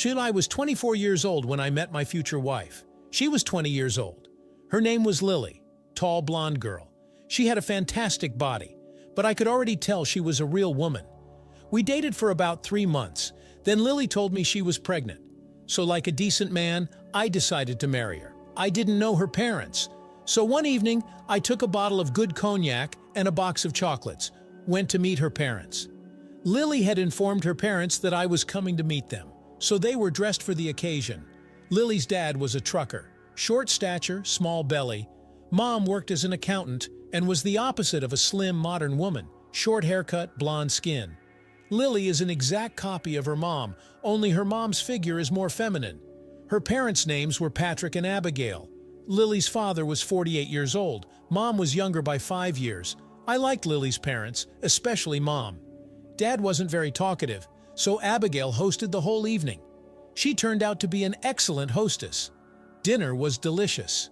I was 24 years old when I met my future wife. She was 20 years old. Her name was Lily, tall blonde girl. She had a fantastic body, but I could already tell she was a real woman. We dated for about 3 months. Then Lily told me she was pregnant. So like a decent man, I decided to marry her. I didn't know her parents. So one evening, I took a bottle of good cognac and a box of chocolates, went to meet her parents. Lily had informed her parents that I was coming to meet them, so they were dressed for the occasion. Lily's dad was a trucker, short stature, small belly. Mom worked as an accountant and was the opposite of a slim, modern woman, short haircut, blonde skin. Lily is an exact copy of her mom, only her mom's figure is more feminine. Her parents' names were Patrick and Abigail. Lily's father was 48 years old. Mom was younger by 5 years. I liked Lily's parents, especially Mom. Dad wasn't very talkative, so Abigail hosted the whole evening. She turned out to be an excellent hostess. Dinner was delicious.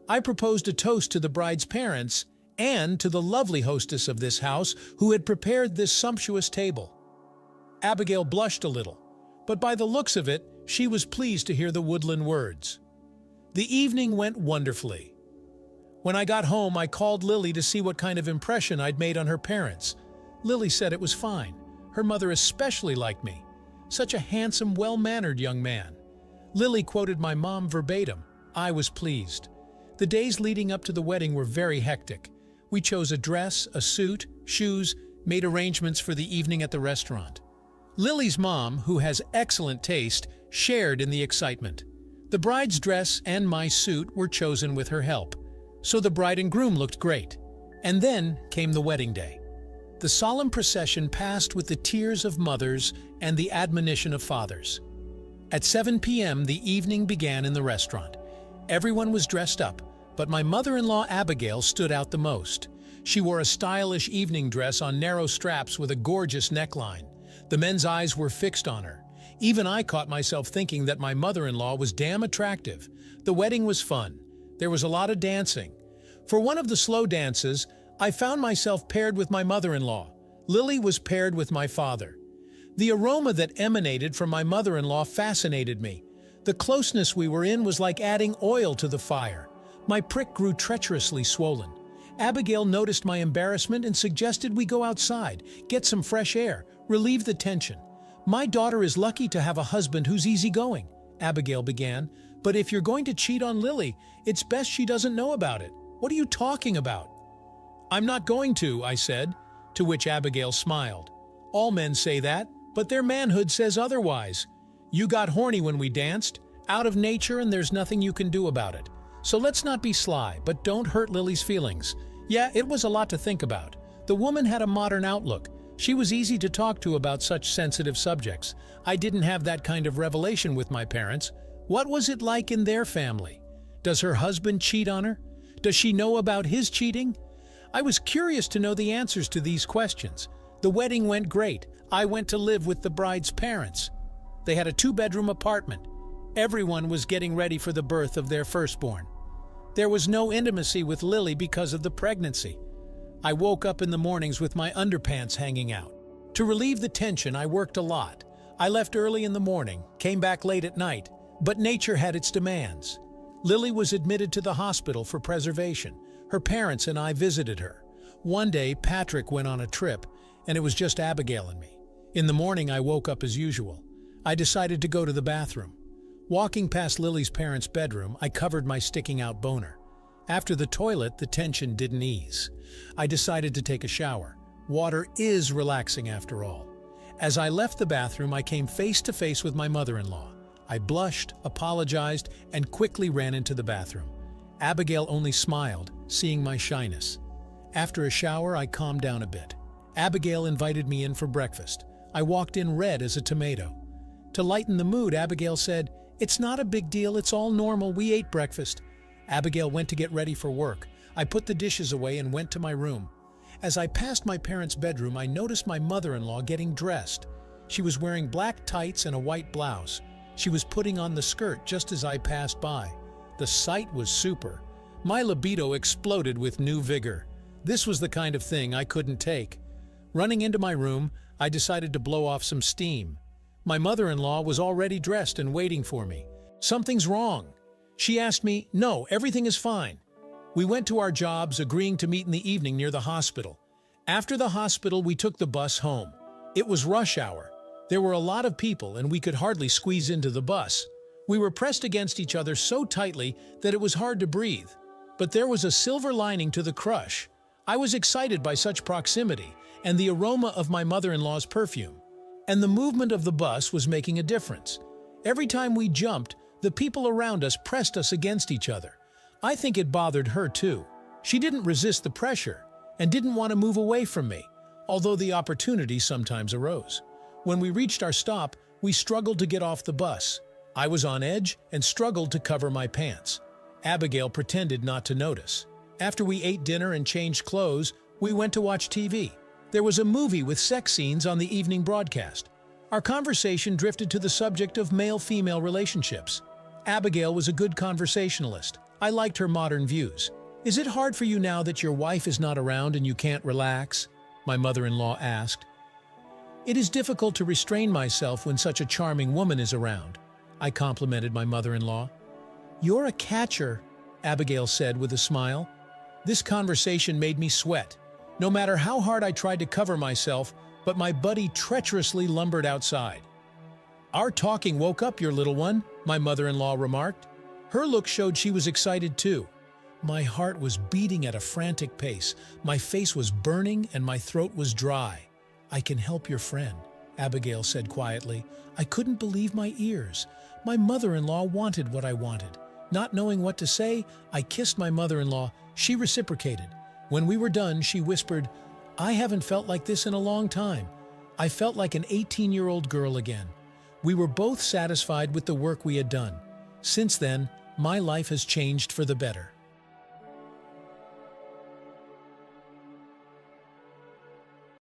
I proposed a toast to the bride's parents and to the lovely hostess of this house who had prepared this sumptuous table. Abigail blushed a little, but by the looks of it, she was pleased to hear the woodland words. The evening went wonderfully. When I got home, I called Lily to see what kind of impression I'd made on her parents. Lily said it was fine. Her mother especially liked me. Such a handsome, well-mannered young man. Lily quoted my mom verbatim. I was pleased. The days leading up to the wedding were very hectic. We chose a dress, a suit, shoes, made arrangements for the evening at the restaurant. Lily's mom, who has excellent taste, shared in the excitement. The bride's dress and my suit were chosen with her help, so the bride and groom looked great. And then came the wedding day. The solemn procession passed with the tears of mothers and the admonition of fathers. At 7 p.m., the evening began in the restaurant. Everyone was dressed up, but my mother-in-law Abigail stood out the most. She wore a stylish evening dress on narrow straps with a gorgeous neckline. The men's eyes were fixed on her. Even I caught myself thinking that my mother-in-law was damn attractive. The wedding was fun. There was a lot of dancing. For one of the slow dances, I found myself paired with my mother-in-law. Lily was paired with my father. The aroma that emanated from my mother-in-law fascinated me. The closeness we were in was like adding oil to the fire. My prick grew treacherously swollen. Abigail noticed my embarrassment and suggested we go outside, get some fresh air, relieve the tension. My daughter is lucky to have a husband who's easygoing, Abigail began, but if you're going to cheat on Lily, it's best she doesn't know about it. What are you talking about? I'm not going to, I said, to which Abigail smiled. All men say that, but their manhood says otherwise. You got horny when we danced, out of nature, and there's nothing you can do about it. So let's not be sly, but don't hurt Lily's feelings. Yeah, it was a lot to think about. The woman had a modern outlook. She was easy to talk to about such sensitive subjects. I didn't have that kind of revelation with my parents. What was it like in their family? Does her husband cheat on her? Does she know about his cheating? I was curious to know the answers to these questions. The wedding went great. I went to live with the bride's parents. They had a 2-bedroom apartment. Everyone was getting ready for the birth of their firstborn. There was no intimacy with Lily because of the pregnancy. I woke up in the mornings with my underpants hanging out. To relieve the tension, I worked a lot. I left early in the morning, came back late at night, but nature had its demands. Lily was admitted to the hospital for preservation. Her parents and I visited her. One day, Patrick went on a trip, and it was just Abigail and me. In the morning, I woke up as usual. I decided to go to the bathroom. Walking past Lily's parents' bedroom, I covered my sticking-out boner. After the toilet, the tension didn't ease. I decided to take a shower. Water is relaxing after all. As I left the bathroom, I came face to face with my mother-in-law. I blushed, apologized, and quickly ran into the bathroom. Abigail only smiled, seeing my shyness. After a shower, I calmed down a bit. Abigail invited me in for breakfast. I walked in red as a tomato. To lighten the mood, Abigail said, "It's not a big deal, it's all normal, we ate breakfast." Abigail went to get ready for work. I put the dishes away and went to my room. As I passed my parents' bedroom, I noticed my mother-in-law getting dressed. She was wearing black tights and a white blouse. She was putting on the skirt just as I passed by. The sight was super. My libido exploded with new vigor. This was the kind of thing I couldn't take. Running into my room, I decided to blow off some steam. My mother-in-law was already dressed and waiting for me. "Something's wrong." She asked me. "No, everything is fine." We went to our jobs, agreeing to meet in the evening near the hospital. After the hospital, we took the bus home. It was rush hour. There were a lot of people, and we could hardly squeeze into the bus. We were pressed against each other so tightly that it was hard to breathe. But there was a silver lining to the crush. I was excited by such proximity and the aroma of my mother-in-law's perfume. And the movement of the bus was making a difference. Every time we jumped, the people around us pressed us against each other. I think it bothered her too. She didn't resist the pressure and didn't want to move away from me, although the opportunity sometimes arose. When we reached our stop, we struggled to get off the bus. I was on edge and struggled to cover my pants. Abigail pretended not to notice. After we ate dinner and changed clothes, we went to watch TV. There was a movie with sex scenes on the evening broadcast. Our conversation drifted to the subject of male-female relationships. Abigail was a good conversationalist. I liked her modern views. "Is it hard for you now that your wife is not around and you can't relax?" my mother-in-law asked. "It is difficult to restrain myself when such a charming woman is around," I complimented my mother-in-law. "You're a catcher," Abigail said with a smile. This conversation made me sweat. No matter how hard I tried to cover myself, but my buddy treacherously lumbered outside. "Our talking woke up your little one," my mother-in-law remarked. Her look showed she was excited too. My heart was beating at a frantic pace, my face was burning, and my throat was dry. "I can help your friend," Abigail said quietly. I couldn't believe my ears. My mother-in-law wanted what I wanted. Not knowing what to say, I kissed my mother-in-law. She reciprocated. When we were done, she whispered, "I haven't felt like this in a long time." I felt like an 18-year-old girl again. We were both satisfied with the work we had done. Since then, my life has changed for the better.